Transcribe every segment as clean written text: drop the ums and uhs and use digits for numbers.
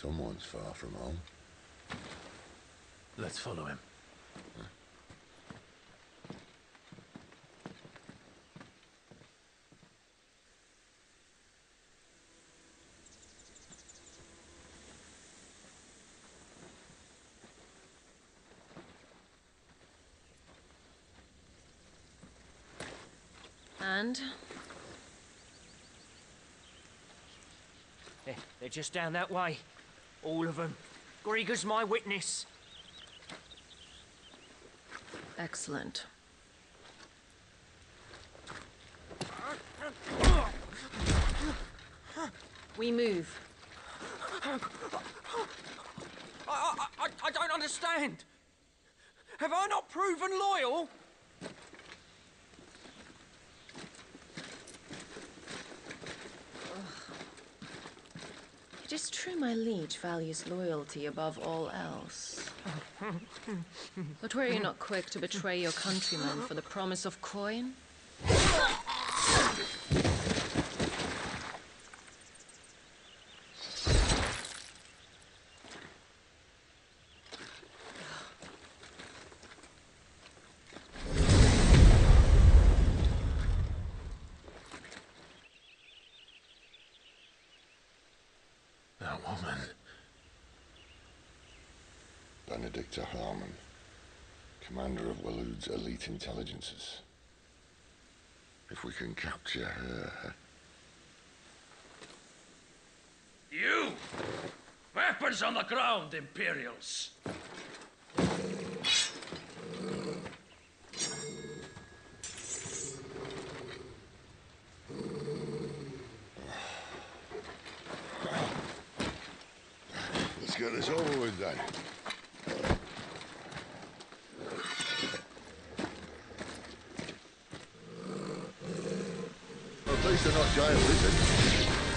Someone's far from home. Let's follow him. And? They're just down that way. All of them. Grieger's my witness. Excellent. We move. I don't understand. Have I not proven loyal? It is true my liege values loyalty above all else. But were you not quick to betray your countrymen for the promise of coin? That woman. Benedicta Harmon, commander of Waloed's elite intelligences. If we can capture her... You! Weapons on the ground, Imperials! Let's get this over with then. At least they're not giant lizards.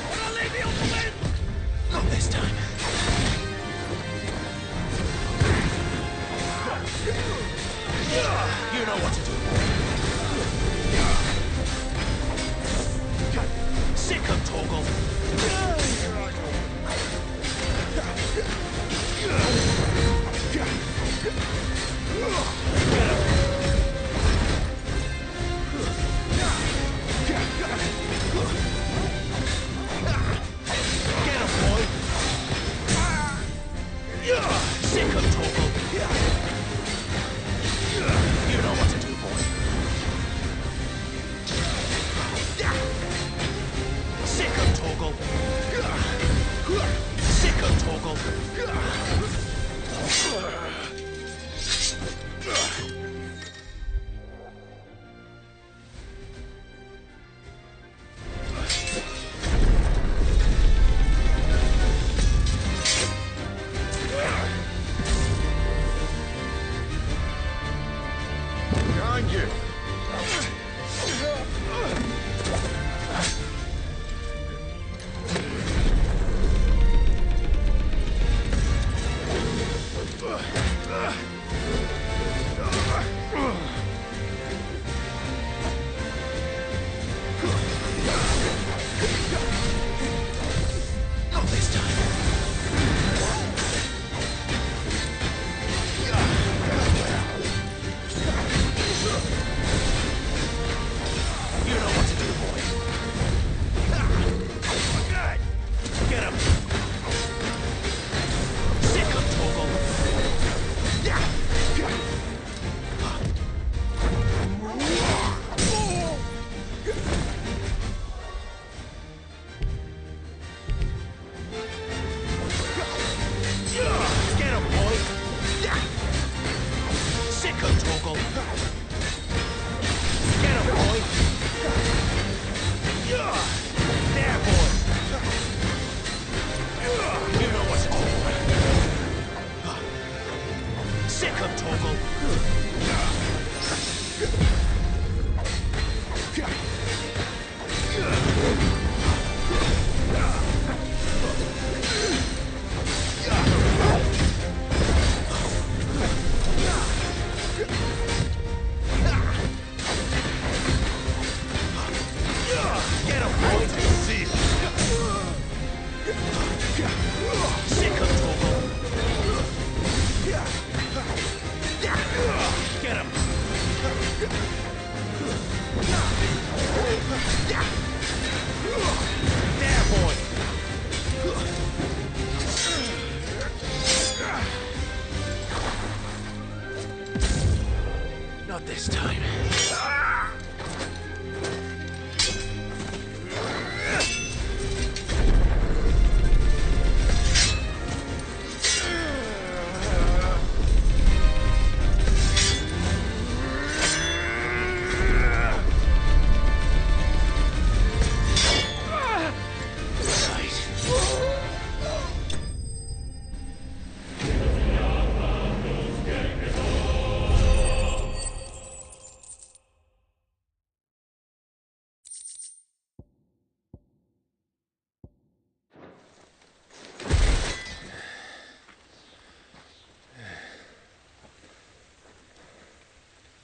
Wanna leave me on the wind? Not this time. You know what to do. Sick of Torgal. Get him, boy! Not this time.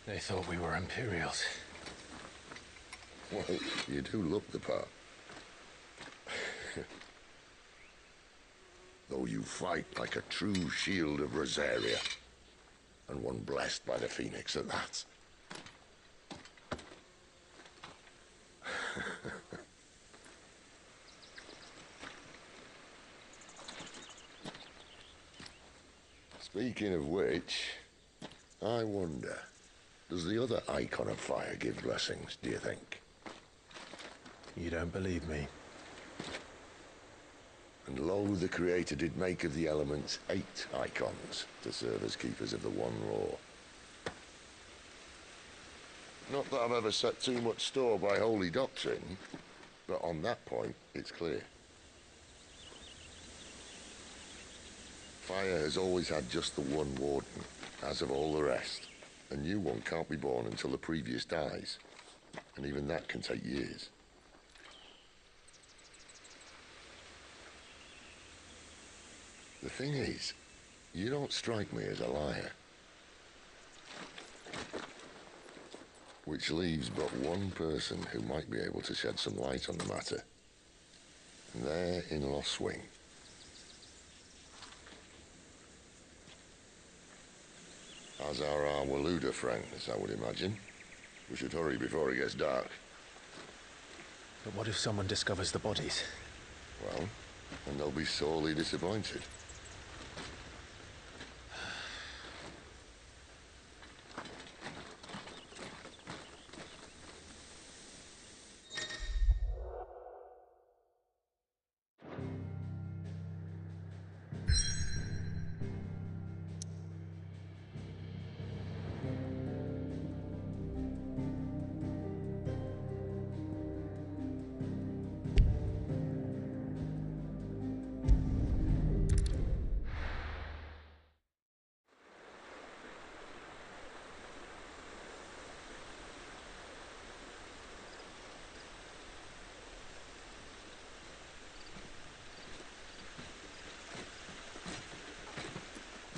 They thought we were Imperials. Well, you do look the part. Though you fight like a true shield of Rosaria. And one blessed by the Phoenix at that. Speaking of which, I wonder, does the other icon of fire give blessings, do you think? You don't believe me? And lo, the Creator did make of the elements 8 icons to serve as keepers of the one law. Not that I've ever set too much store by holy doctrine, but on that point, it's clear. Fire has always had just the one warden, as of all the rest. A new one can't be born until the previous dies, and even that can take years. The thing is, you don't strike me as a liar. Which leaves but one person who might be able to shed some light on the matter. And they're in Lost Wing. As are our Waluda friends, I would imagine. We should hurry before it gets dark. But what if someone discovers the bodies? Well, and they'll be sorely disappointed.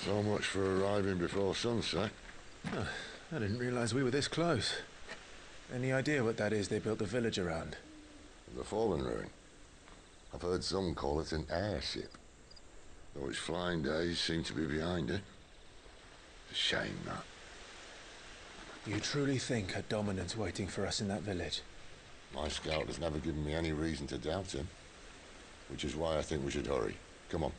So much for arriving before sunset. Huh, I didn't realize we were this close. Any idea what that is they built the village around? The Fallen Ruin. I've heard some call it an airship. Though its flying days seem to be behind it. It's a shame, that. You truly think a dominant's waiting for us in that village? My scout has never given me any reason to doubt him. Which is why I think we should hurry. Come on.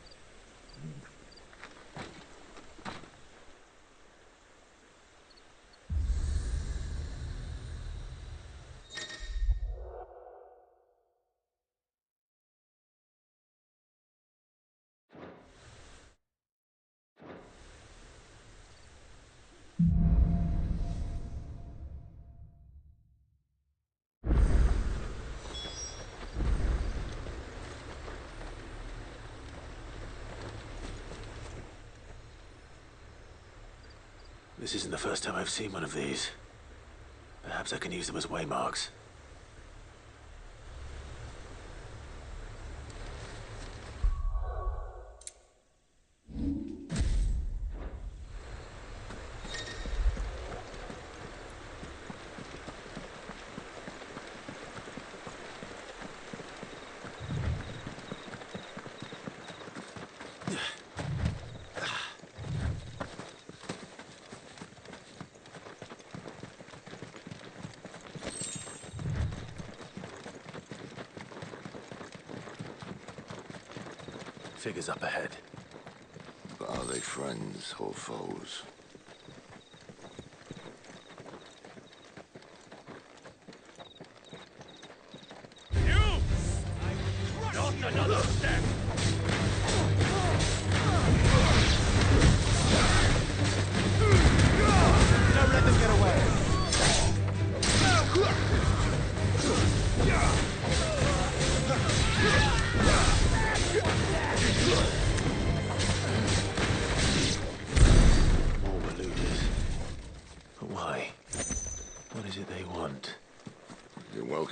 This isn't the first time I've seen one of these. Perhaps I can use them as waymarks. Figures up ahead. But are they friends or foes?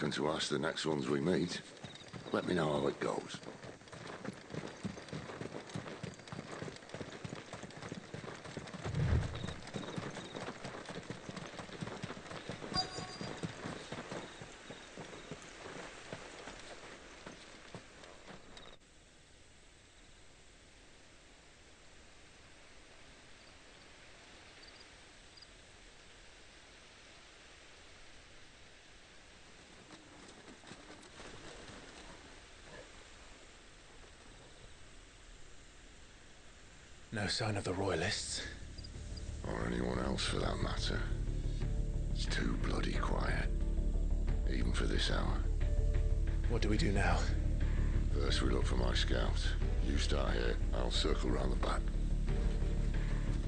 welcome to ask the next ones we meet. Let me know how it goes. No sign of the Royalists. Or anyone else for that matter. It's too bloody quiet. Even for this hour. What do we do now? First we look for my scout. You start here, I'll circle round the back.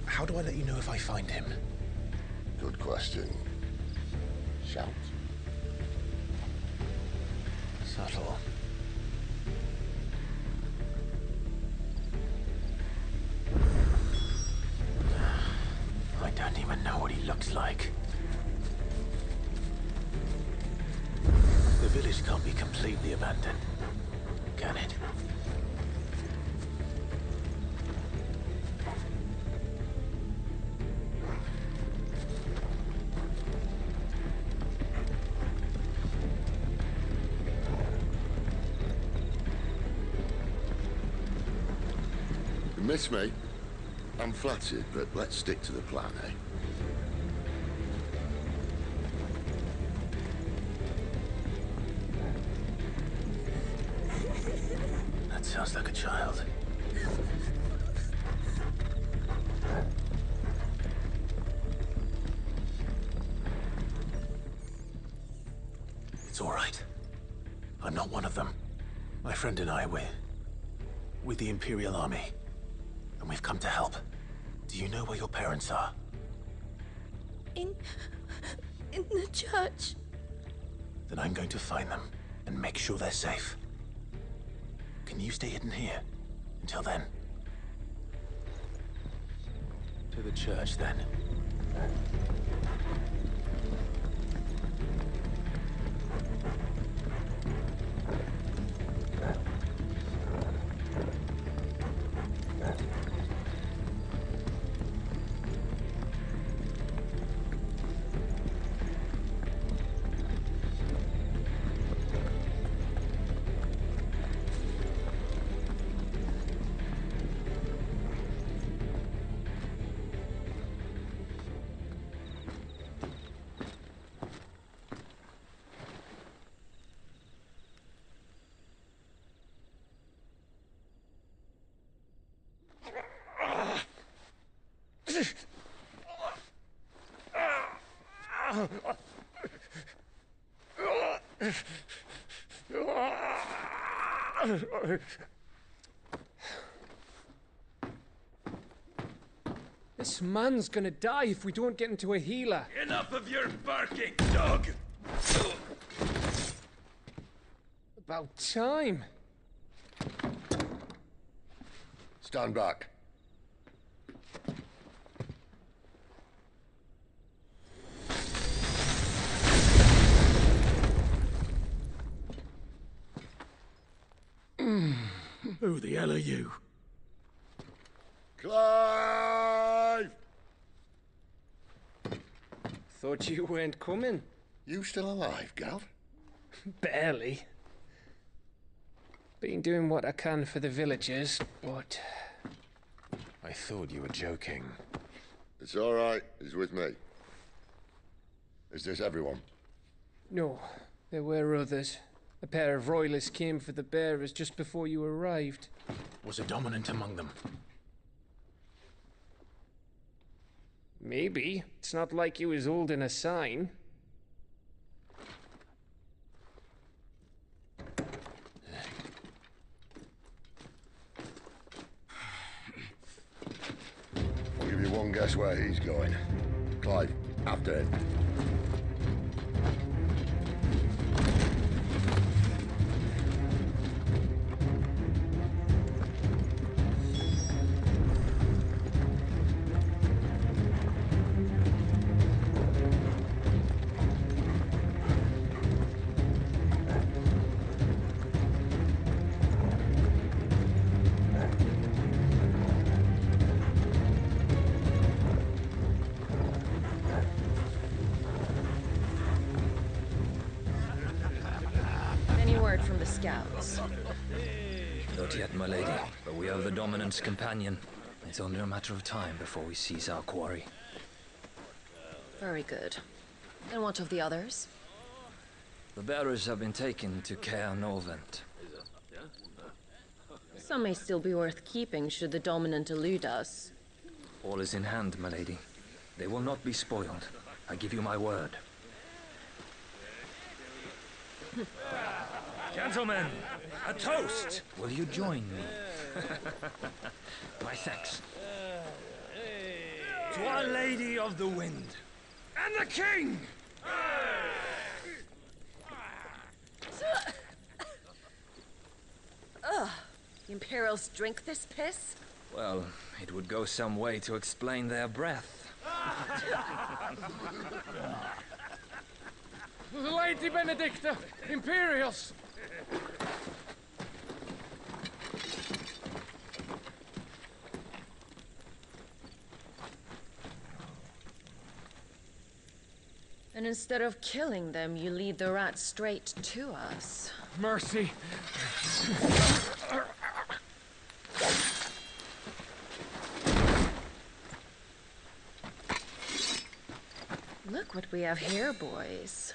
How do I let you know if I find him? Good question. Shout? Subtle. I don't even know what he looks like. The village can't be completely abandoned, can it? You miss me? I'm flattered, but let's stick to the plan, eh? That sounds like a child. It's all right. I'm not one of them. My friend and I, we're with the Imperial Army. And we've come to help. Do you know where your parents are? In the church. Then I'm going to find them and make sure they're safe. Can you stay hidden here until then? To the church, then. This man's gonna die if we don't get into a healer. Enough of your barking, dog! About time. Stand back. Who the hell are you? Clive! Thought you weren't coming. You still alive, Gav? Barely. Been doing what I can for the villagers, but... I thought you were joking. It's all right. He's with me. Is this everyone? No, there were others. A pair of royalists came for the bearers just before you arrived. Was a dominant among them? Maybe. It's not like he was holding a sign. I'll give you one guess where he's going. Clive, after him. the scouts? Not yet, my lady, but we have the Dominant's companion. It's only a matter of time before we seize our quarry. Very good. And what of the others? The bearers have been taken to Caer Norvent. Some may still be worth keeping should the Dominant elude us. All is in hand, my lady. They will not be spoiled. I give you my word. Gentlemen, a toast! Will you join me? My thanks. To Our Lady of the Wind. And the King! The Imperials drink this piss? Well, it would go some way to explain their breath. Lady Benedicta! Imperials! And instead of killing them, you lead the rats straight to us. Mercy! Look what we have here, boys.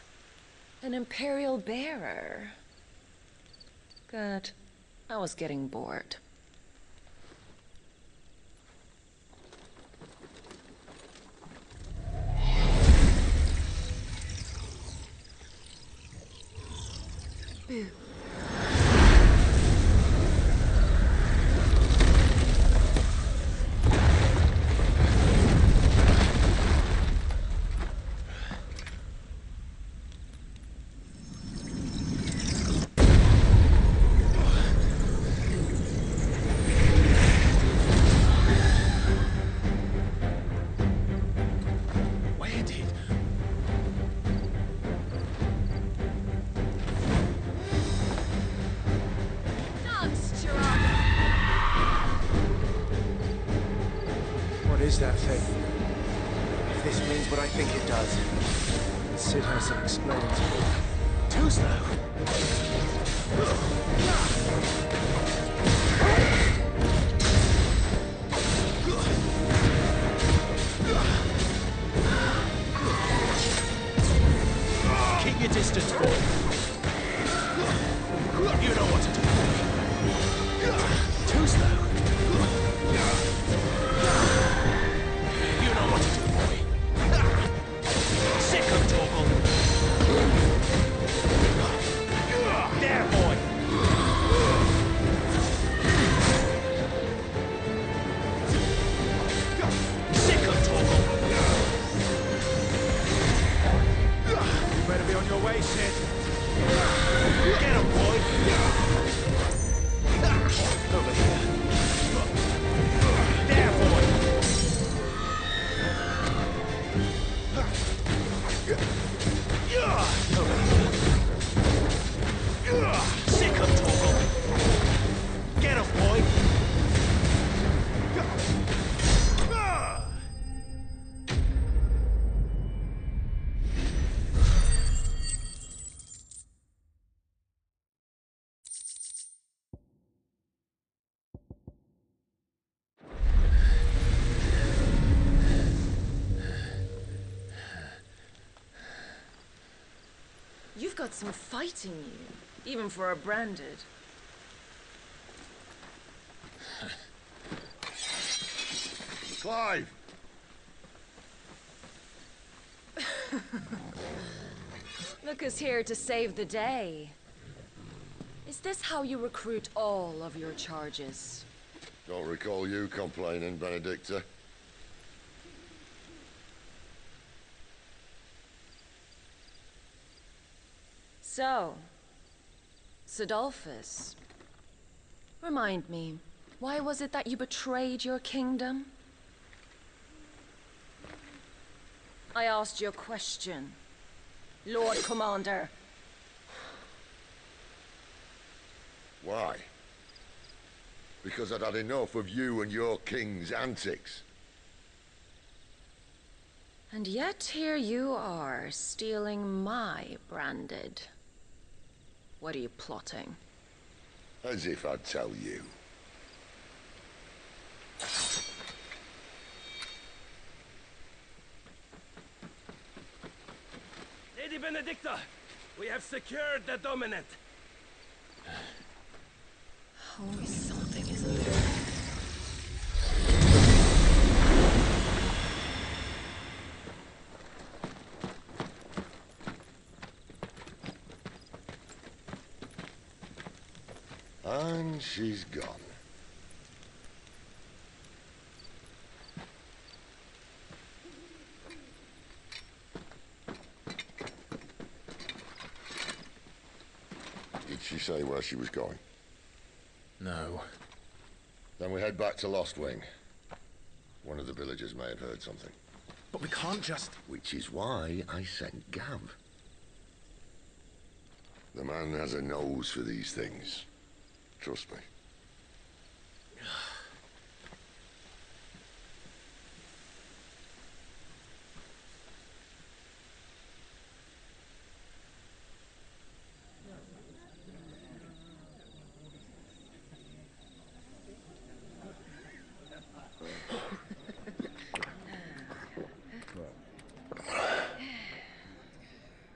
An Imperial bearer. Good. I was getting bored. Boo. What is that thing? If this means what I think it does, Sid has some explaining to do. Too slow. Keep your distance, boy. You know what to do. Too slow. You know what to do, boy. Sick of Torgal. There, boy. Sick of Torgal. You better be on your way, Sid. Get him, boy. Over here. There, boy. Sick of Torgal. Get him, boy. You've got some fight in you, even for a branded. Clive! Look who's here to save the day. Is this how you recruit all of your charges? Don't recall you complaining, Benedicta. So, Sidolphus, remind me, why was it that you betrayed your kingdom? I asked you a question, Lord Commander. Why? Because I'd had enough of you and your king's antics. And yet here you are, stealing my branded. What are you plotting? As if I'd tell you. Lady Benedicta, we have secured the dominant. Always something, isn't there? And she's gone. Did she say where she was going? No. Then we head back to Lost Wing. One of the villagers may have heard something. But we can't just... Which is why I sent Gav. The man has a nose for these things. Trust me.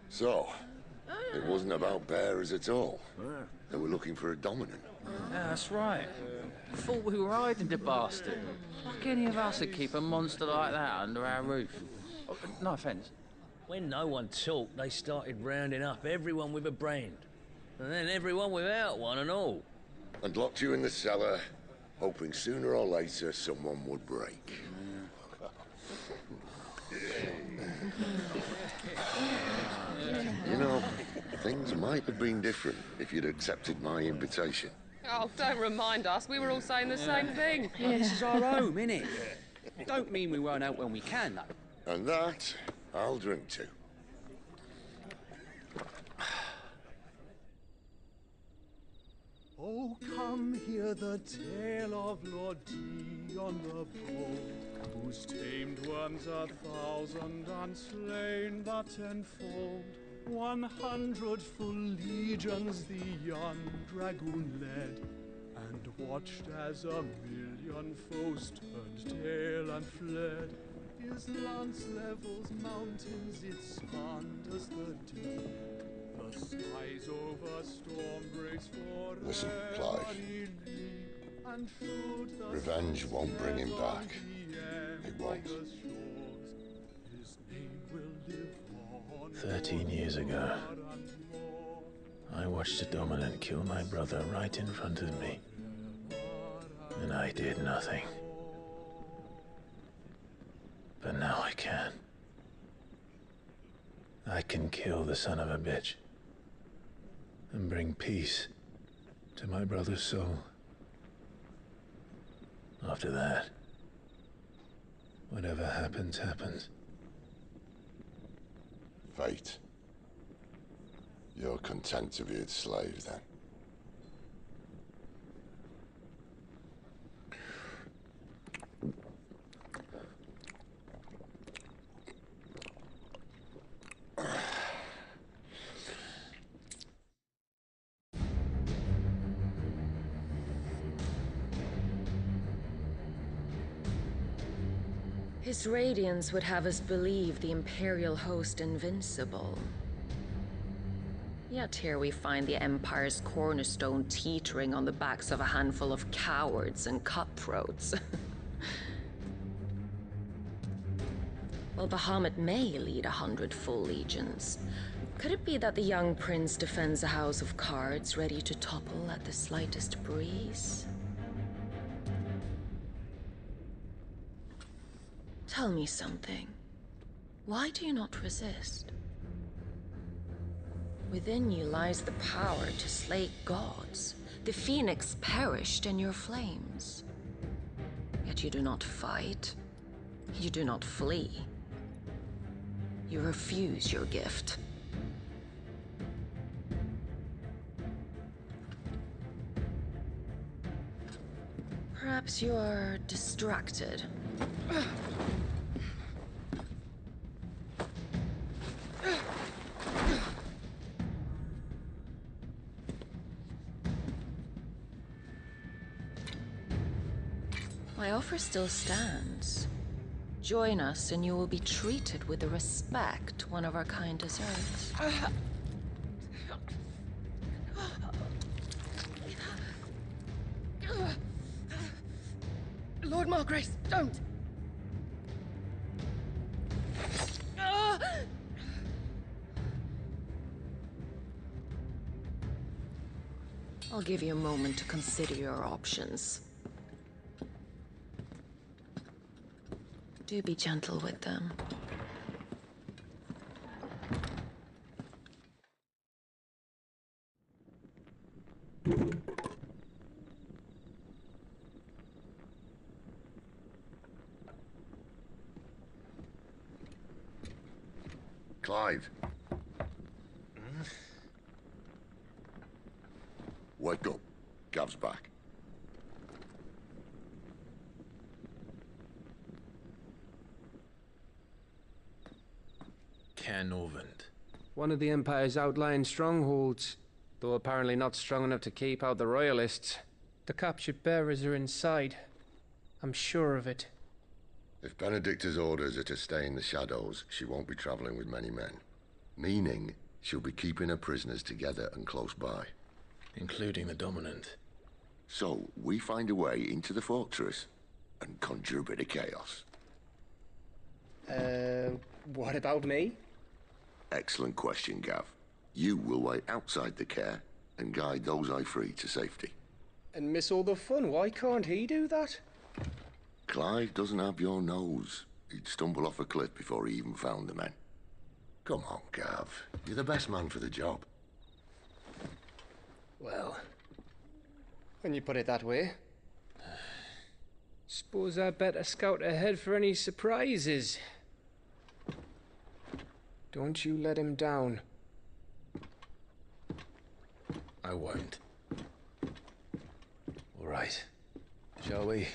So, it wasn't about bearers at all. They were looking for a dominant. Yeah, that's right. Thought we were hiding the bastard. Like any of us would keep a monster like that under our roof. Oh, no offence. When no one talked, they started rounding up everyone with a brand. And then everyone without one and all. And locked you in the cellar, hoping sooner or later someone would break. You know, things might have been different if you'd accepted my invitation. Oh, don't remind us. We were all saying the same thing. This is our home, innit? Don't mean we won't out when we can, though. And that, I'll drink to. Oh, come hear the tale of Lord Dion the Bold, who's tamed worms 1,000 and slain the 10-fold. 100 full legions the young dragoon led, and watched as 1,000,000 foes turned tail and fled. His lance levels mountains, it spanned the deep. The skies over storm breaks for Listen, Clive. Revenge won't bring him back. It won't. 13 years ago, I watched a dominant kill my brother right in front of me. And I did nothing. But now I can. I can kill the son of a bitch. And bring peace to my brother's soul. After that, whatever happens, happens. Fate. You're content to be its slave, then? His radiance would have us believe the Imperial host invincible. Yet here we find the Empire's cornerstone teetering on the backs of a handful of cowards and cutthroats. While Bahamut may lead 100 full legions, could it be that the young prince defends a house of cards ready to topple at the slightest breeze? Tell me something. Why do you not resist? Within you lies the power to slay gods. The phoenix perished in your flames. Yet you do not fight. You do not flee. You refuse your gift. Perhaps you are distracted. My offer still stands. Join us and you will be treated with the respect one of our kind deserves. Lord Margrace, don't! I'll give you a moment to consider your options. Do be gentle with them. Clive. Wake up. Gav's back. Cairnorvand. One of the Empire's outlying strongholds, though apparently not strong enough to keep out the Royalists. The captured bearers are inside. I'm sure of it. If Benedicta's orders are to stay in the shadows, she won't be traveling with many men. Meaning, she'll be keeping her prisoners together and close by. Including the Dominant. So, we find a way into the fortress and conjure a bit of chaos. What about me? Excellent question, Gav. You will wait outside the care and guide those I free to safety. And miss all the fun. Why can't he do that? Clive doesn't have your nose. He'd stumble off a cliff before he even found the men. Come on, Gav. You're the best man for the job. Well, when you put it that way. Suppose I better scout ahead for any surprises. Don't you let him down. I won't. All right. Shall we?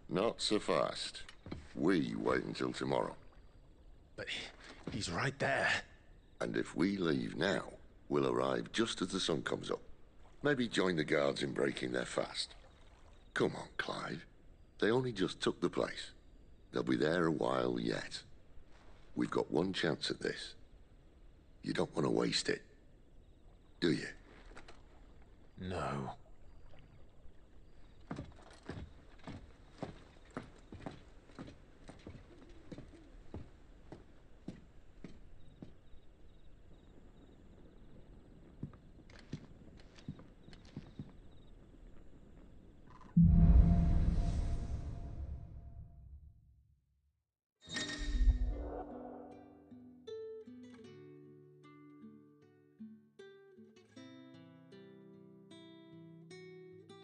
Not so fast. We wait until tomorrow. But he's right there. And if we leave now, we'll arrive just as the sun comes up. Maybe join the guards in breaking their fast. Come on, Clive. They only just took the place. They'll be there a while yet. We've got one chance at this. You don't want to waste it, do you? No.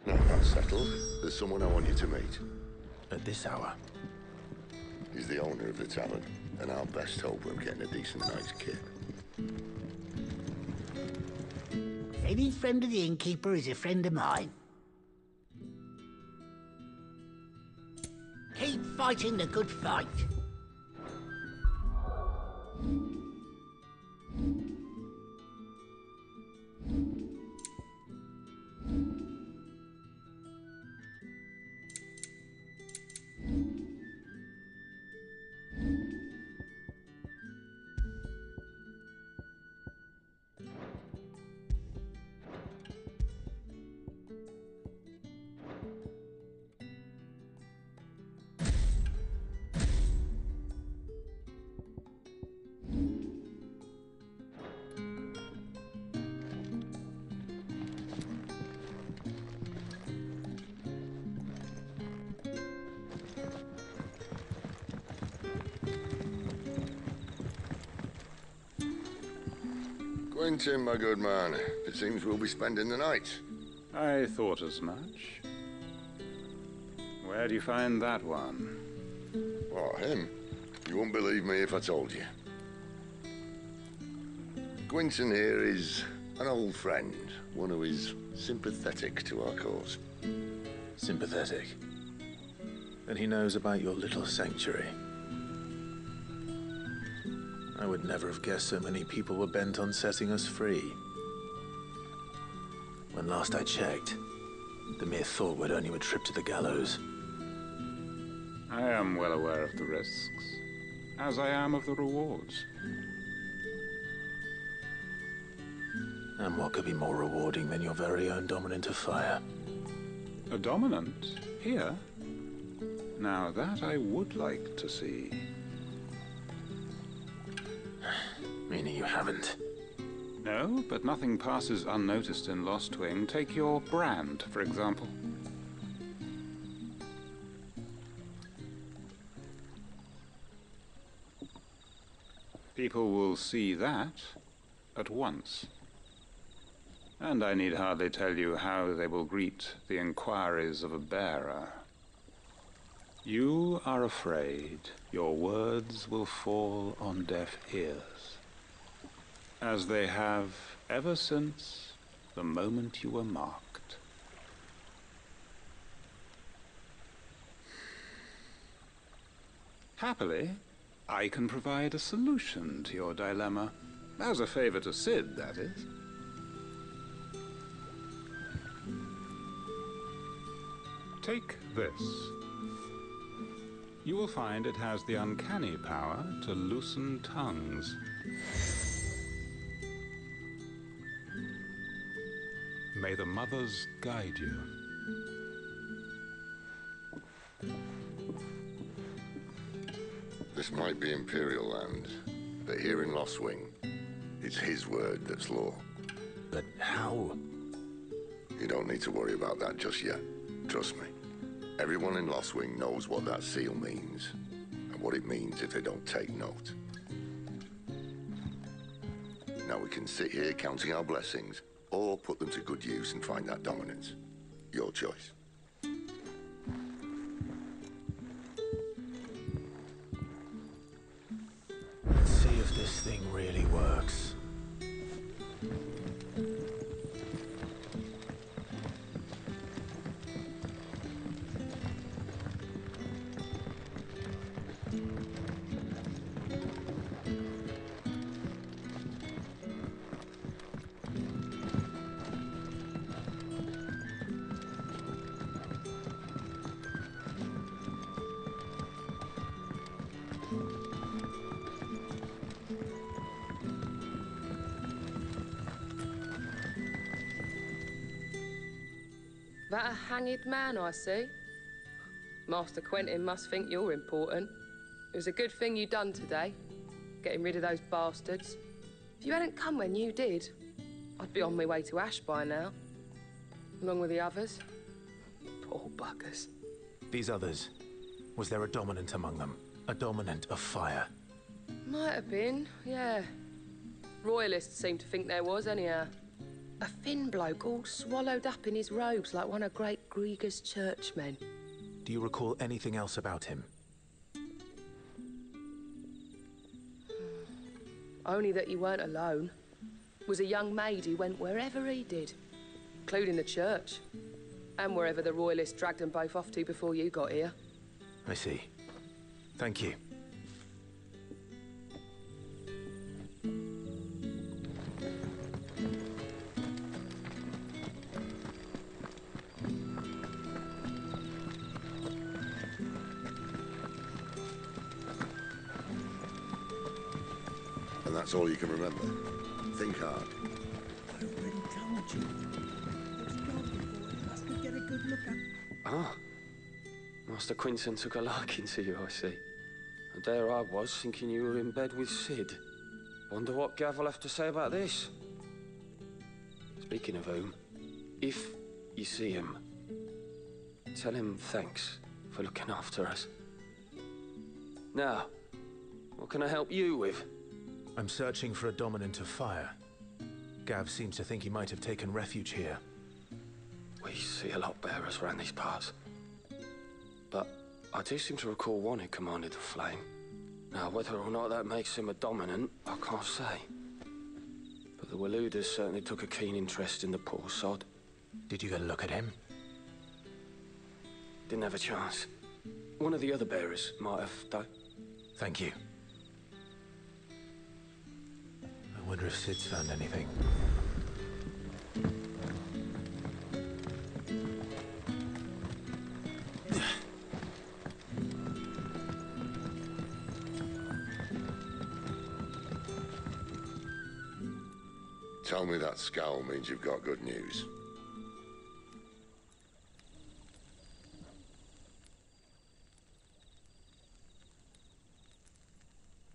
Now that's settled. There's someone I want you to meet. At this hour? He's the owner of the tavern, and our best hope of getting a decent night's kit. Any friend of the innkeeper is a friend of mine. Keep fighting the good fight. Quentin, my good man. It seems we'll be spending the night. I thought as much. Where do you find that one? Oh, him? You wouldn't believe me if I told you. Quentin here is an old friend, one who is sympathetic to our cause. Sympathetic? And he knows about your little sanctuary. I would never have guessed so many people were bent on setting us free. When last I checked, the mere thought would earn you a trip to the gallows. I am well aware of the risks, as I am of the rewards. And what could be more rewarding than your very own dominant of fire? A dominant? Here? Now that I would like to see. Meaning you haven't? No, but nothing passes unnoticed in Lostwing. Take your brand, for example. People will see that at once. And I need hardly tell you how they will greet the inquiries of a bearer. You are afraid your words will fall on deaf ears, as they have ever since the moment you were marked. Happily, I can provide a solution to your dilemma. As a favor to Sid, that is. Take this. You will find it has the uncanny power to loosen tongues. May the mothers guide you. This might be Imperial land, but here in Lostwing, it's his word that's law. But how? You don't need to worry about that just yet. Trust me. Everyone in Lostwing knows what that seal means, and what it means if they don't take note. Now we can sit here counting our blessings, or put them to good use and find that dominance. Your choice. Let's see if this thing really works. That a hanged man I see? Master Quentin must think you're important. It was a good thing you done today, getting rid of those bastards. If you hadn't come when you did, I'd be on my way to Ash by now, along with the others. Poor buggers. These others, was there a dominant among them? A dominant of fire? Might have been, yeah. Royalists seem to think there was, anyhow. A thin bloke all swallowed up in his robes like one of Great Grieger's churchmen. Do you recall anything else about him? Only that he weren't alone. Was a young maid who went wherever he did, including the church, and wherever the Royalists dragged them both off to before you got here. I see. Thank you. And that's all you can remember. Think hard. I already told you. Let's go before us to get a good look at. Ah. Master Quinton took a liking to you, I see. And there I was, thinking you were in bed with Sid. Wonder what Gav will have to say about this. Speaking of whom, if you see him, tell him thanks for looking after us. Now, what can I help you with? I'm searching for a dominant of fire. Gav seems to think he might have taken refuge here. We see a lot bearers around these parts. But I do seem to recall one who commanded the flame. Now, whether or not that makes him a dominant, I can't say. But the Waluders certainly took a keen interest in the poor sod. Did you get a look at him? Didn't have a chance. One of the other bearers might have, though. Thank you. I wonder if Sid's found anything. Tell me that scowl means you've got good news.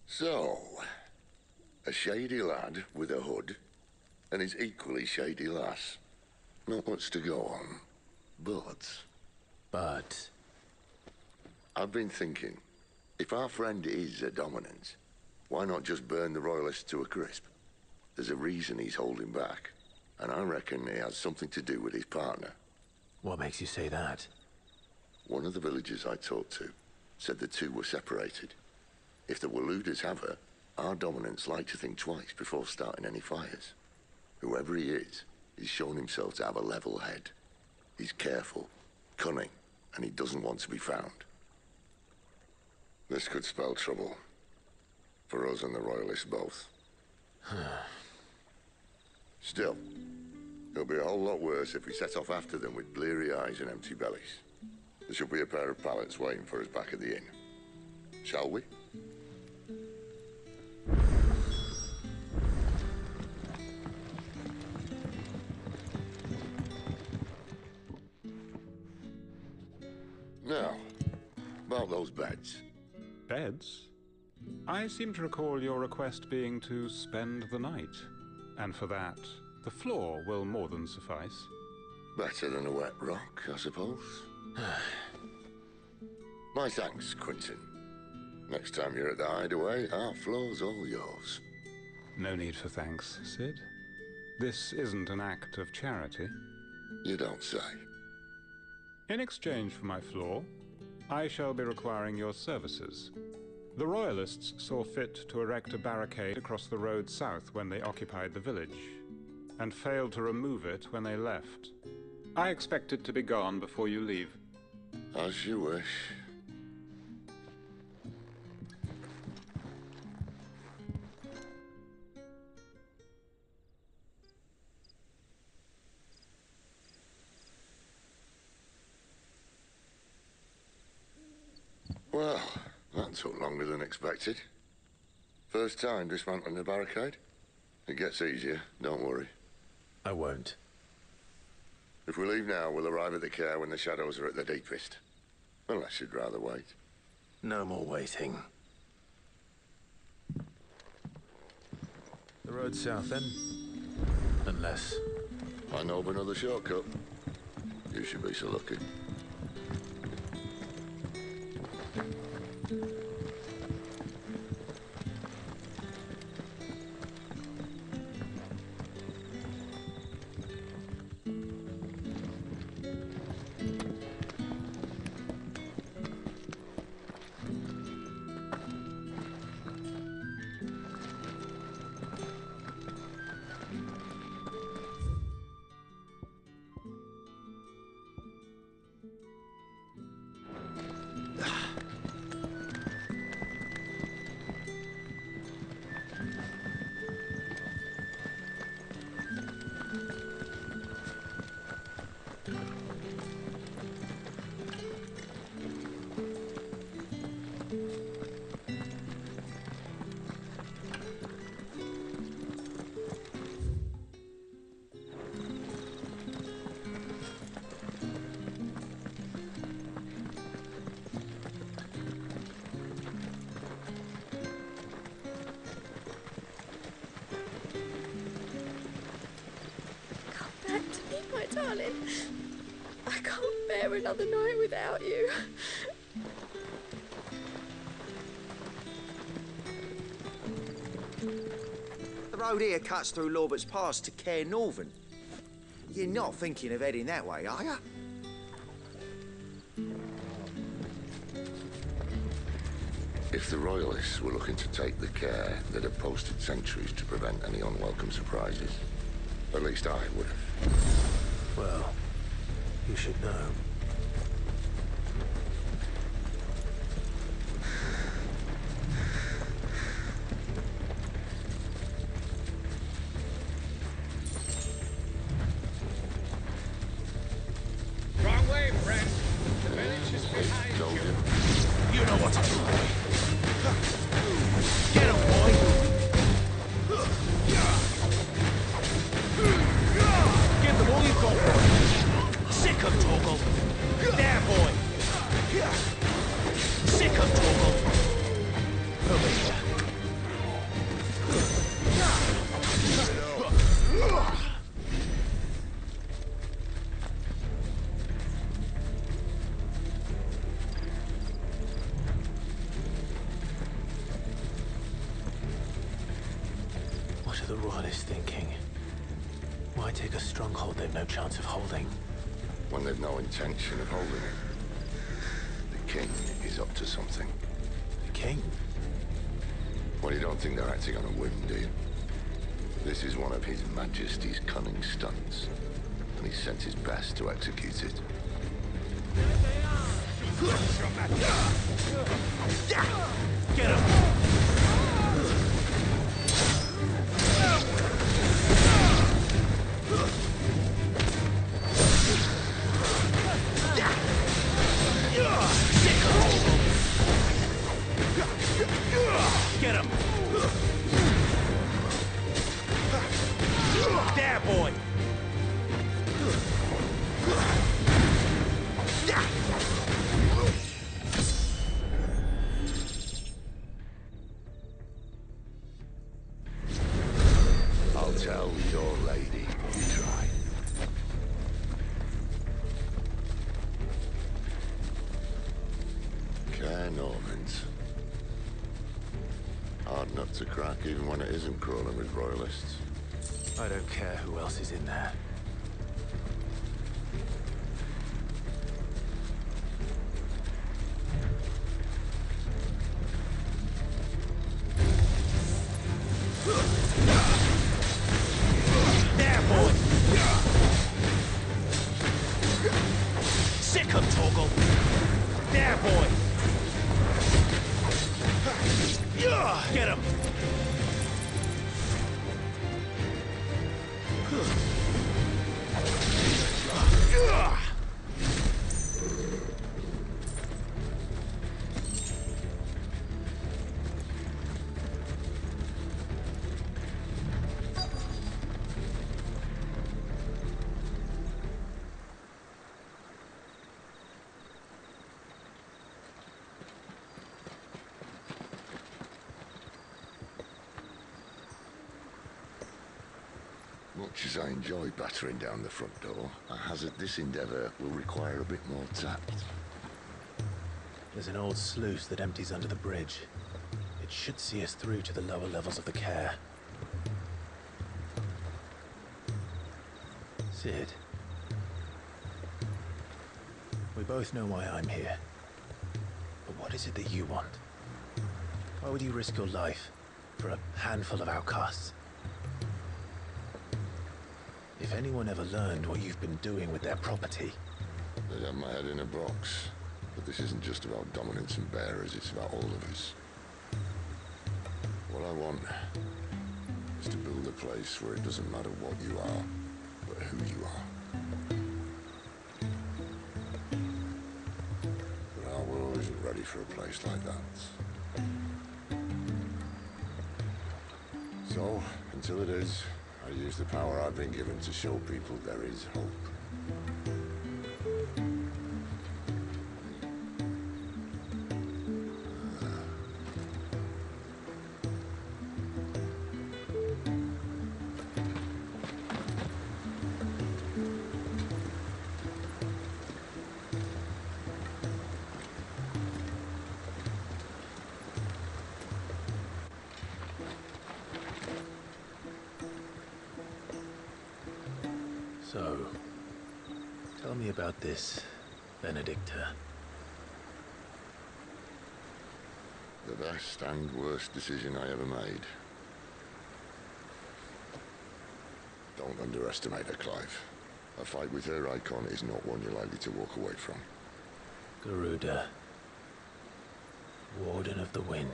So, a shady lad with a hood, and his equally shady lass. Not much to go on, but... I've been thinking, if our friend is a dominant, why not just burn the Royalists to a crisp? There's a reason he's holding back, and I reckon he has something to do with his partner. What makes you say that? One of the villagers I talked to said the two were separated. If the Waluders have her, our dominants like to think twice before starting any fires. Whoever he is, he's shown himself to have a level head. He's careful, cunning, and he doesn't want to be found. This could spell trouble. For us and the Royalists both. Still, it'll be a whole lot worse if we set off after them with bleary eyes and empty bellies. There should be a pair of pallets waiting for us back at the inn. Shall we? Now, about those beds. Beds? I seem to recall your request being to spend the night. And for that, the floor will more than suffice. Better than a wet rock, I suppose. My thanks, Quentin. Next time you're at the hideaway, our floor's all yours. No need for thanks, Sid. This isn't an act of charity. You don't say. In exchange for my floor, I shall be requiring your services. The Royalists saw fit to erect a barricade across the road south when they occupied the village, and failed to remove it when they left. I expect it to be gone before you leave. As you wish. Well, that took longer than expected. First time dismantling the barricade? It gets easier, don't worry. I won't. If we leave now, we'll arrive at the care when the shadows are at their deepest. Unless you'd rather wait. No more waiting. The road south, then? Unless... I know of another shortcut. You should be so lucky. Darling, I can't bear another night without you. The road here cuts through Lorbert's Pass to Care Northern. You're not thinking of heading that way, are you? If the Royalists were looking to take the care, they'd have posted sentries to prevent any unwelcome surprises. At least I would have. Well, you should know. Wrong way, friend. The village is behind you. You know what to do. Get him, boy! the Royalists thinking? Why take a stronghold they've no chance of holding? When they've no intention of holding it. The king is up to something. The king? Well, you don't think they're acting on a whim, do you? This is one of His Majesty's cunning stunts, and he sent his best to execute it. Get him! Get him! There, boy! I'll tell your lady you try. Care Normans. Hard nut to crack even when it isn't crawling with royalists. I don't care who else is in there. There, boy! Sick him, Torgal! There, boy! Get him! Much as I enjoy battering down the front door, I hazard this endeavour will require a bit more tact. There's an old sluice that empties under the bridge. It should see us through to the lower levels of the care. Sid. We both know why I'm here. But what is it that you want? Why would you risk your life for a handful of outcasts? If anyone ever learned what you've been doing with their property... They'd have my head in a box. But this isn't just about dominance and bearers, it's about all of us. What I want is to build a place where it doesn't matter what you are, but who you are. But our world isn't ready for a place like that. So, until it is, I use the power I've been given to show people there is hope. So, tell me about this, Benedicta. The best and worst decision I ever made. Don't underestimate her, Clive. A fight with her icon is not one you're likely to walk away from. Garuda. Warden of the Wind.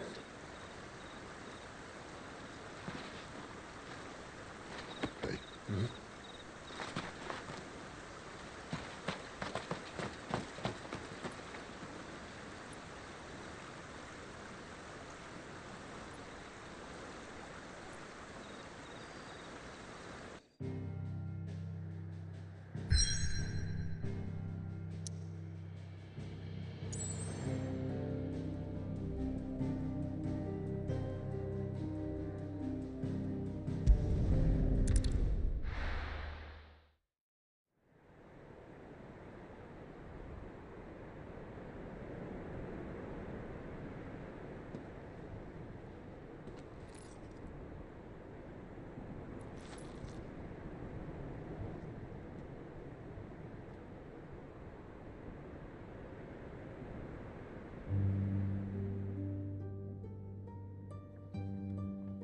Hey. Hmm?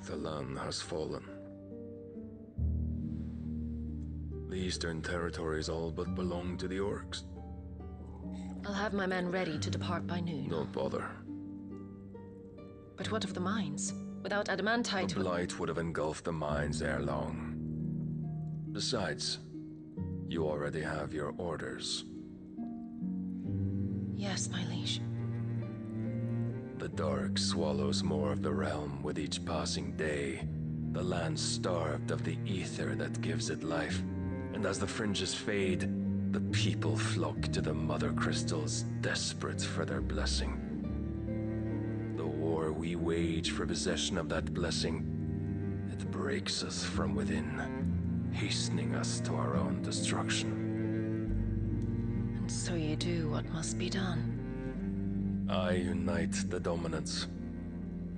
Cathalan has fallen. The Eastern Territories all but belong to the orcs. I'll have my men ready to depart by noon. Don't bother. But what of the mines? Without adamantite... The blight would have engulfed the mines ere long. Besides, you already have your orders. Yes, my liege. The dark swallows more of the realm with each passing day. The land starved of the ether that gives it life. And as the fringes fade, the people flock to the mother crystals, desperate for their blessing. The war we wage for possession of that blessing, it breaks us from within, hastening us to our own destruction. And so you do what must be done. I unite the dominants,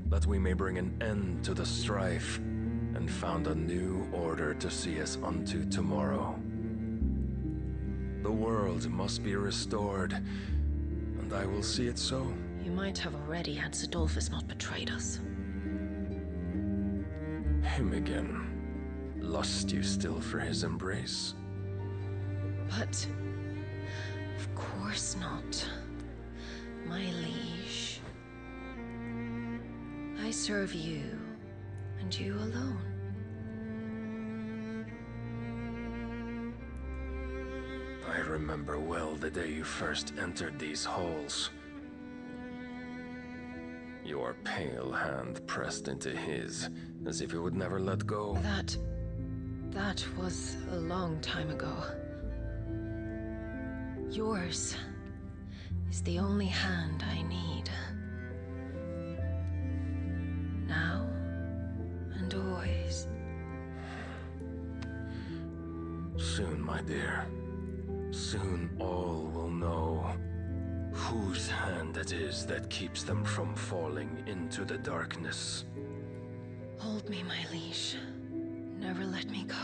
that we may bring an end to the strife, and found a new order to see us unto tomorrow. The world must be restored, and I will see it so. You might have already had Zidolphus not betrayed us. Him again. Lust you still for his embrace? But... of course not. My liege. I serve you, and you alone. I remember well the day you first entered these halls. Your pale hand pressed into his, as if it would never let go. That was a long time ago. Yours is the only hand I need. Now and always. Soon, my dear. Soon all will know whose hand it is that keeps them from falling into the darkness. Hold me, my liege. Never let me go.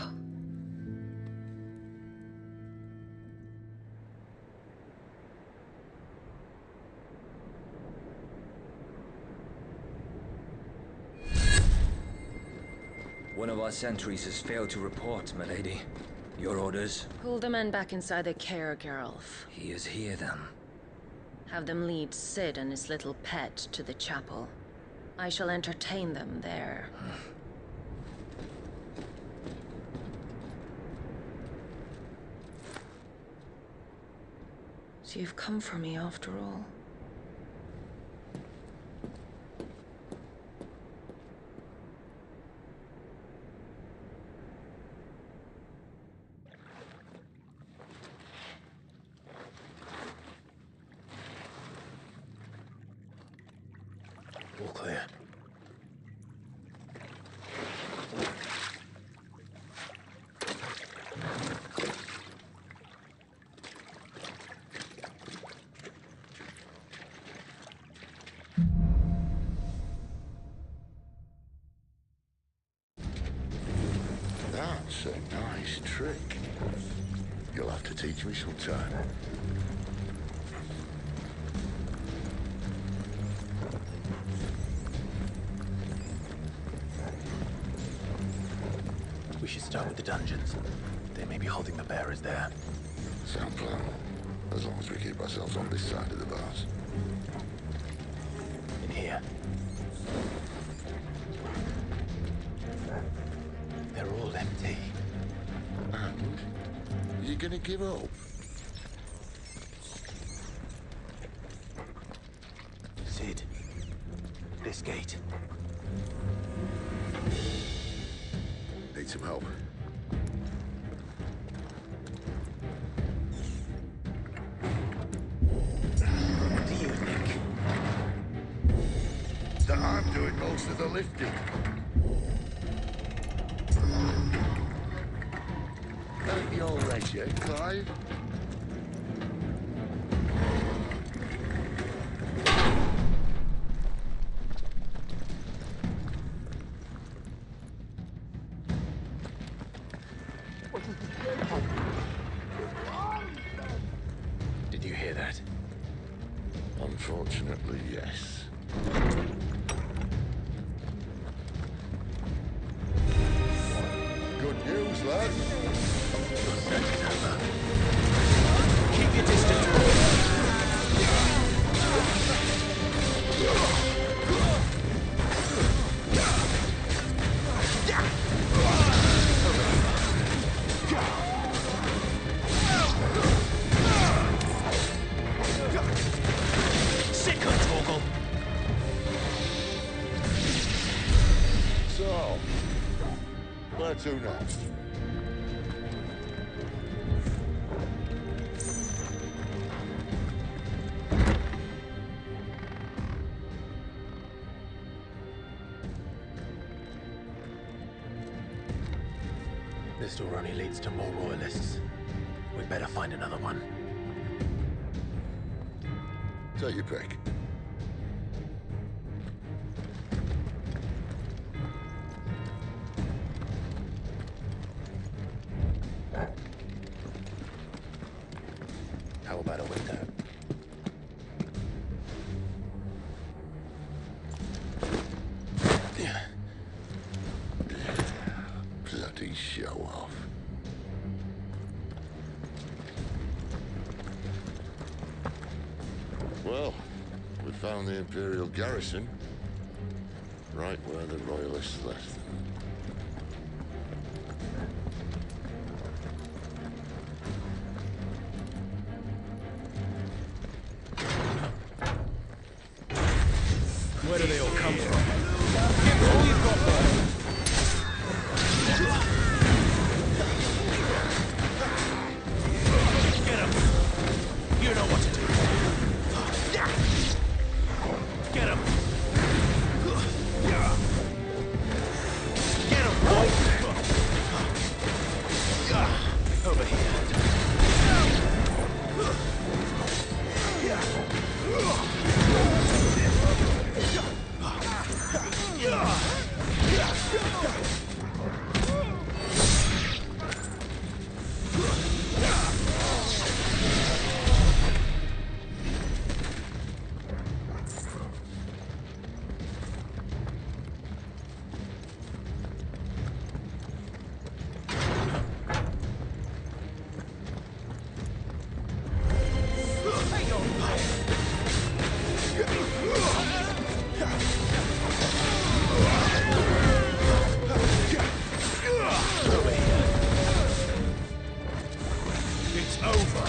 One of our sentries has failed to report, my lady. Your orders? Pull the men back inside their care, Geralf. He is here, then. Have them lead Sid and his little pet to the chapel. I shall entertain them there. So you've come for me after all. All clear. That's a nice trick. You'll have to teach me sometime. We should start with the dungeons. They may be holding the bearers there. Sound plan. As long as we keep ourselves on this side of the bars. In here. They're all empty. And? You're gonna give up? Sid. This gate. Need some help. What do you think? That I'm doing most of the lifting. Ain't you all right yet, Clive? Did you hear that? Unfortunately, yes. Thanks, lad. Keep your distance. So, where to next? This door only leads to more royalists. We'd better find another one. Take your pick. How about a window? Bloody show off. Well, we found the Imperial garrison, right where the Royalists left them. Where do they all come from? Give all you've got, boy. Get him. You know what to do. Get him. Get him, boy. Over here. It's over.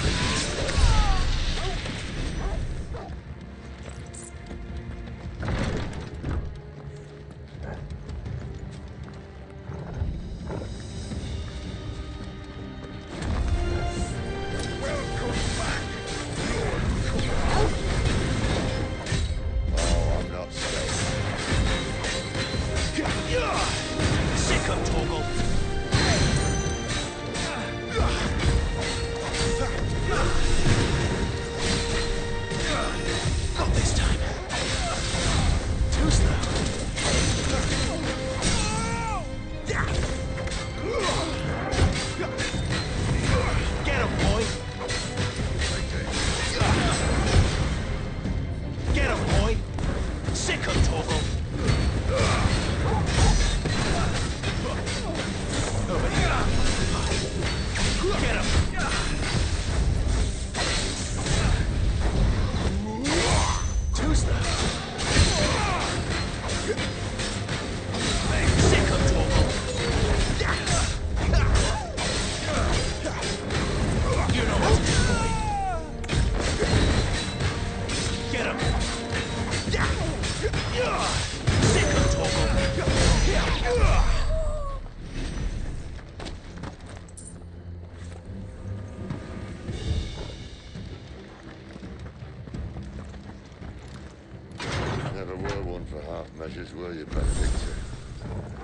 Never were one for half measures, were you, Benedicta?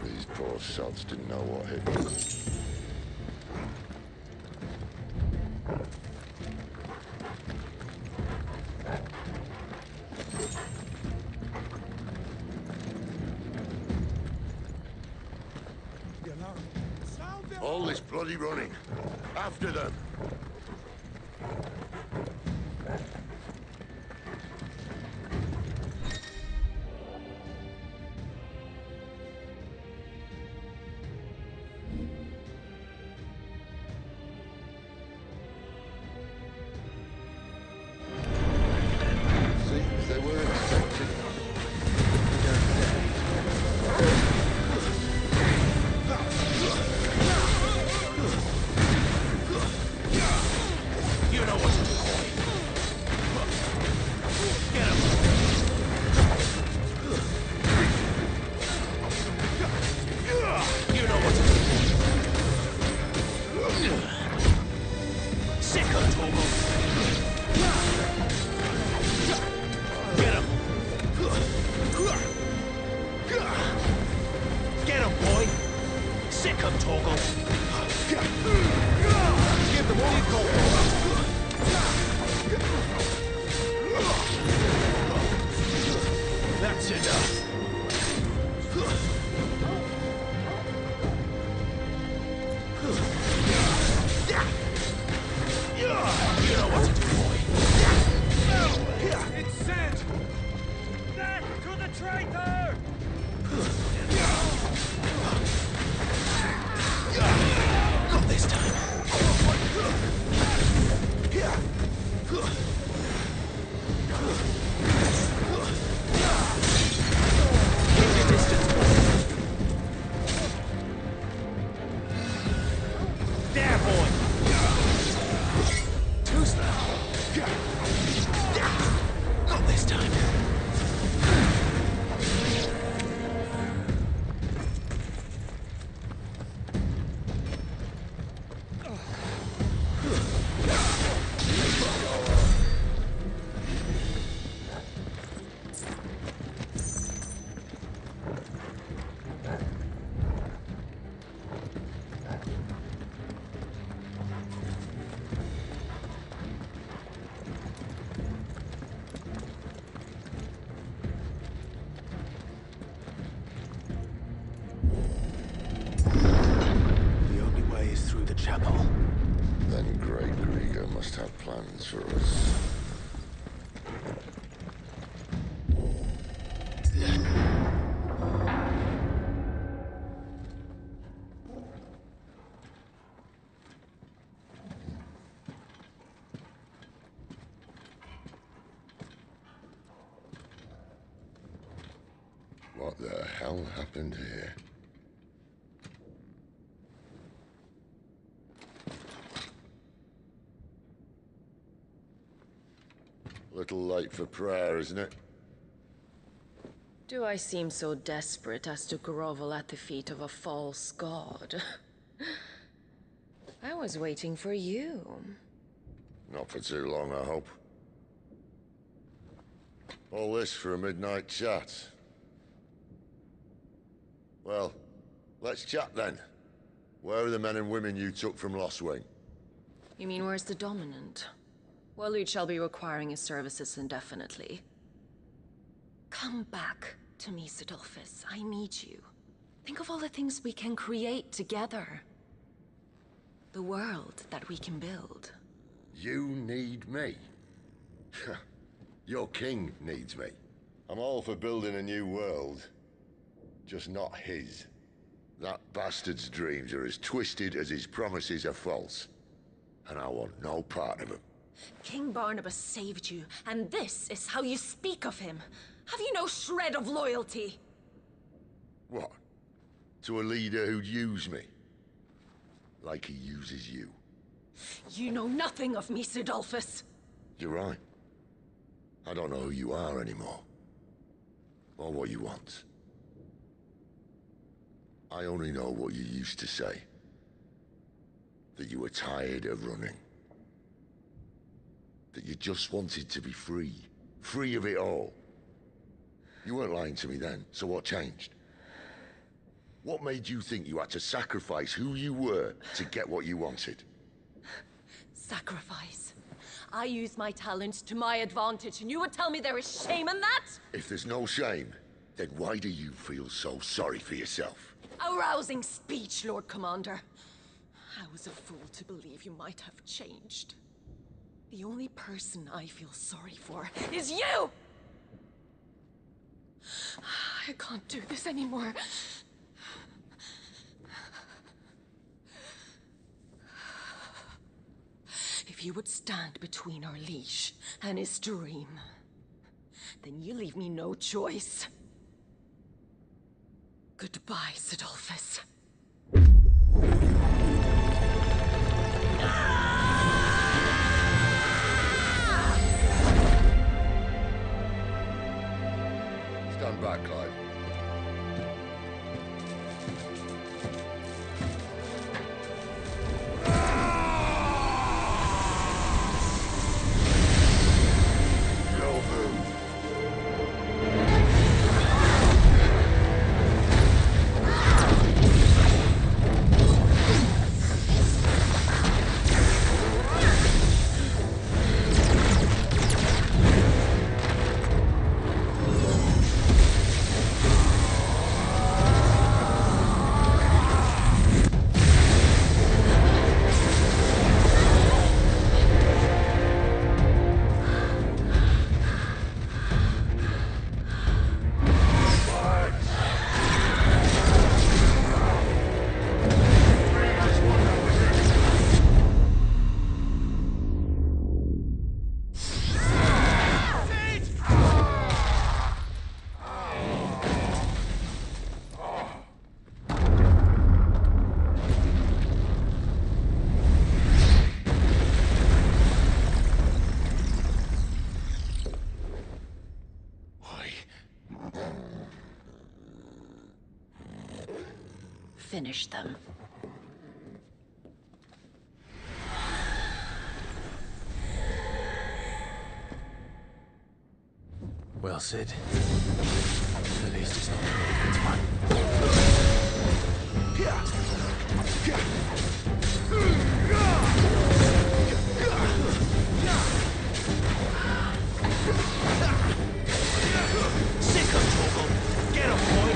These poor sods didn't know what hit them. All this bloody running. After them. That's enough. You know what to do, boy. It's sent! Back to the traitor! Not this time. Keep your distance. There, boy! Too slow. Not this time. The only way is through the chapel. Then Grey Grieger must have plans for us. What the hell happened here? Little late for prayer, isn't it? Do I seem so desperate as to grovel at the feet of a false god? I was waiting for you. Not for too long, I hope. All this for a midnight chat. Well, let's chat then. Where are the men and women you took from Lost Wing? You mean where's the dominant? Waleed shall be requiring his services indefinitely. Come back to me, Sidolphus. I need you. Think of all the things we can create together. The world that we can build. You need me? Your king needs me. I'm all for building a new world. Just not his. That bastard's dreams are as twisted as his promises are false. And I want no part of them. King Barnabas saved you, and this is how you speak of him. Have you no shred of loyalty? What? To a leader who'd use me? Like he uses you? You know nothing of me, Sidolphus. You're right. I don't know who you are anymore. Or what you want. I only know what you used to say. That you were tired of running. That you just wanted to be free. Free of it all. You weren't lying to me then, so what changed? What made you think you had to sacrifice who you were to get what you wanted? Sacrifice. I use my talents to my advantage, and you would tell me there is shame in that? If there's no shame, then why do you feel so sorry for yourself? A rousing speech, Lord Commander. I was a fool to believe you might have changed. The only person I feel sorry for is you! I can't do this anymore. If you would stand between our liege and his dream, then you leave me no choice. Goodbye, Sidolphus. Stand back, Clive. No move. finish them. Well, Sid. At least it's not the one. Sick of Torgal! Get him, boy!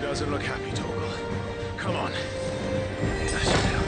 Doesn't look happy, Torgal. Come on. Dash it out.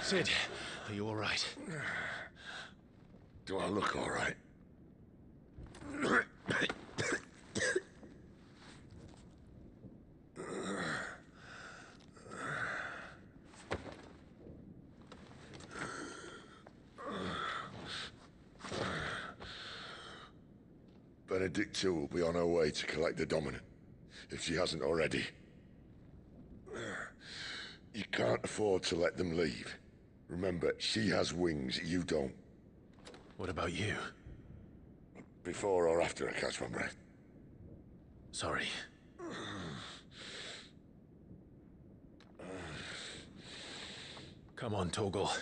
Sid, are you all right? Do I look all right? Benedicta will be on her way to collect the Dominant, if she hasn't already. You can't afford to let them leave. Remember, she has wings, you don't. What about you? Before or after I catch my breath? Sorry. Come on, Torgal.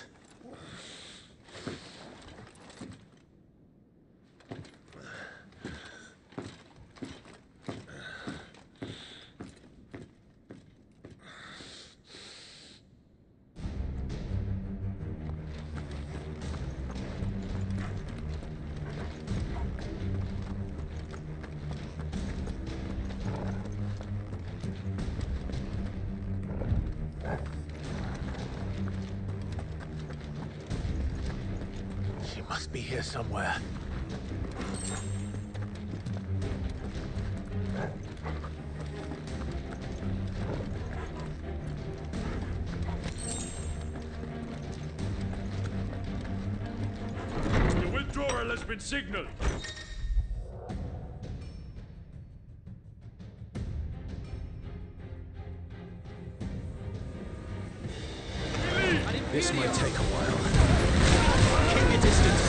It must be here somewhere. The withdrawal has been signaled. This might take a while. Keep your distance.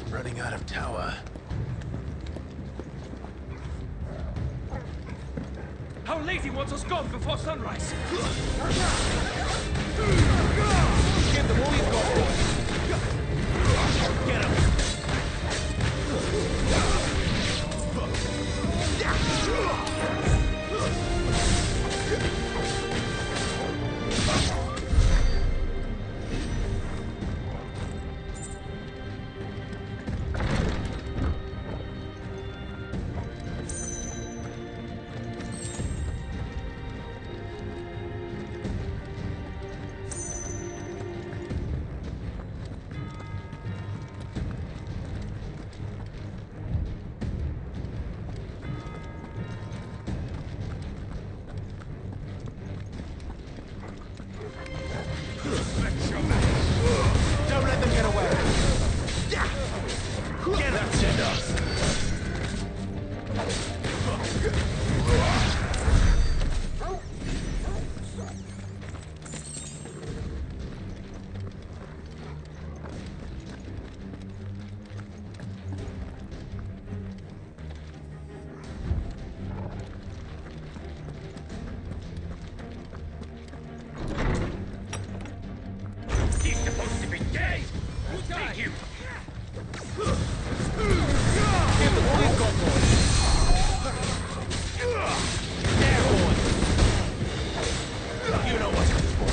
Running out of tower. Our lady wants us gone before sunrise. Give them all you've got, boy. Get him. Don't let them get away. Get him. That's enough. He's supposed to be dead. Thank you. Give them all you've got, boy. There, boy. You know what's good, boy.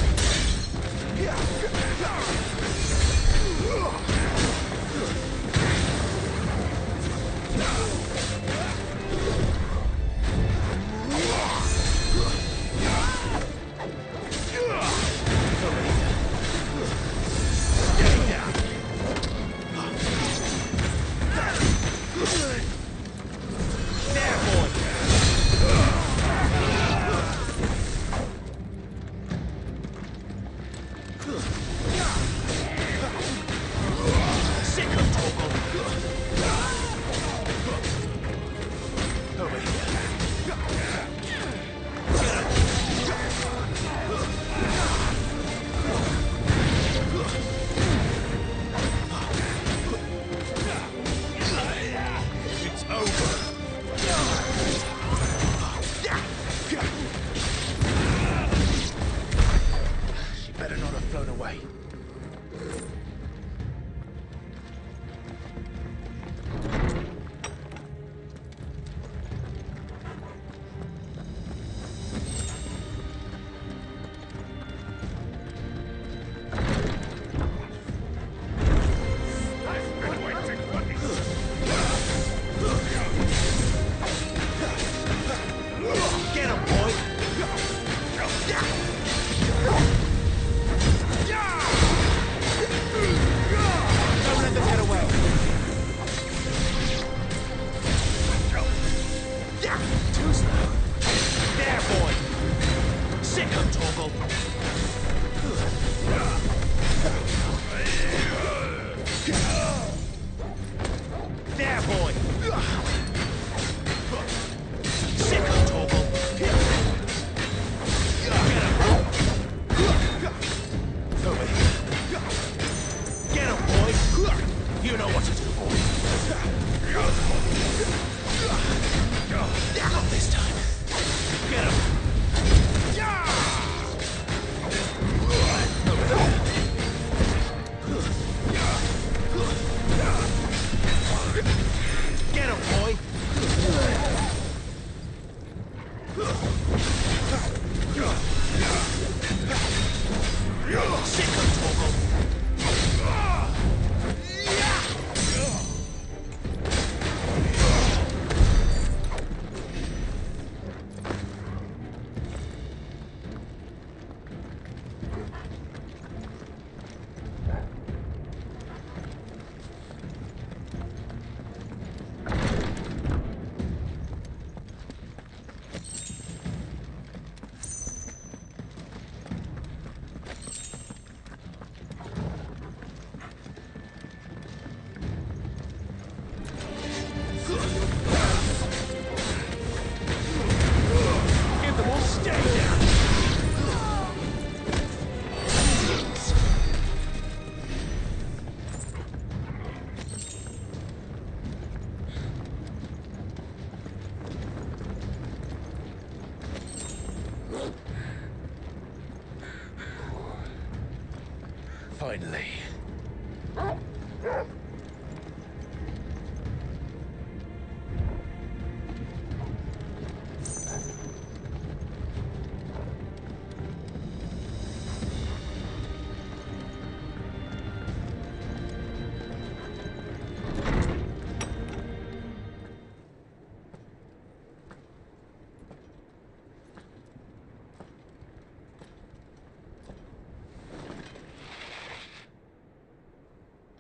Finally.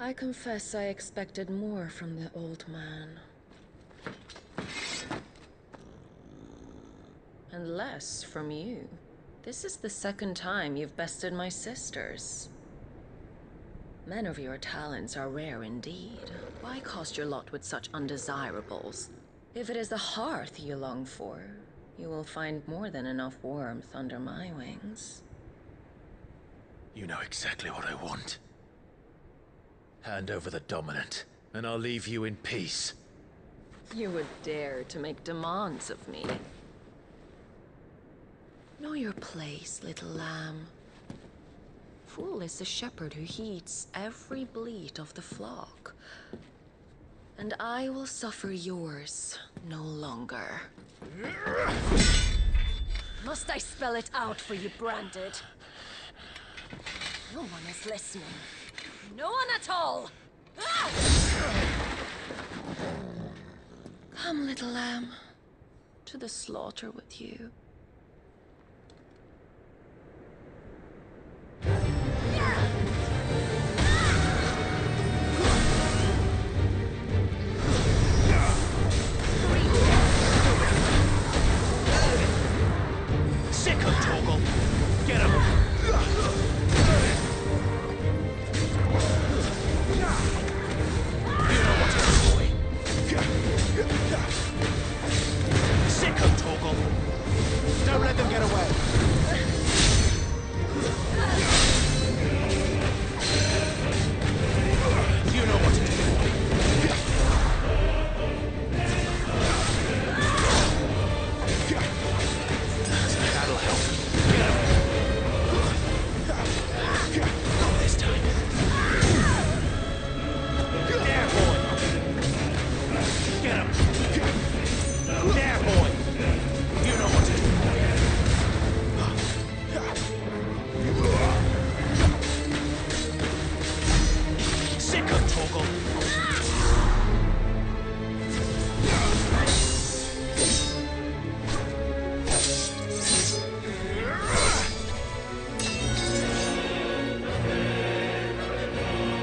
I confess I expected more from the old man. And less from you. This is the second time you've bested my sisters. Men of your talents are rare indeed. Why cast your lot with such undesirables? If it is the hearth you long for, you will find more than enough warmth under my wings. You know exactly what I want. Hand over the dominant, and I'll leave you in peace. You would dare to make demands of me. Know your place, little lamb. Fool is the shepherd who heeds every bleat of the flock. And I will suffer yours no longer. Must I spell it out for you, Branded? No one is listening. No one at all! Ah! Come, little lamb, to the slaughter with you. Sick of Torgal! Get him! Sick of Torgal! Don't let them get away! You know what to do. That'll help. Get him! Not this time. There, boy! Get him! There, boy! You know what to do. Sick of Torgal!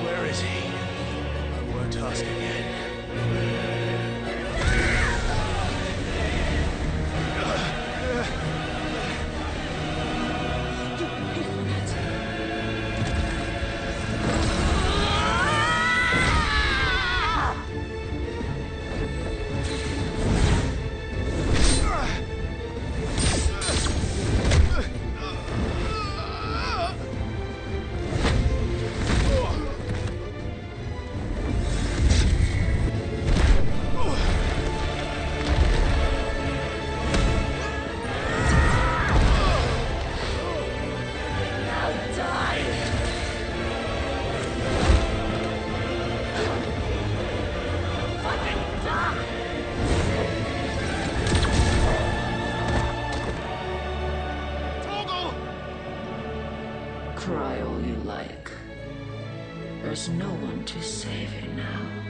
Where is he? I won't ask again. Cry all you like. There's no one to save you now.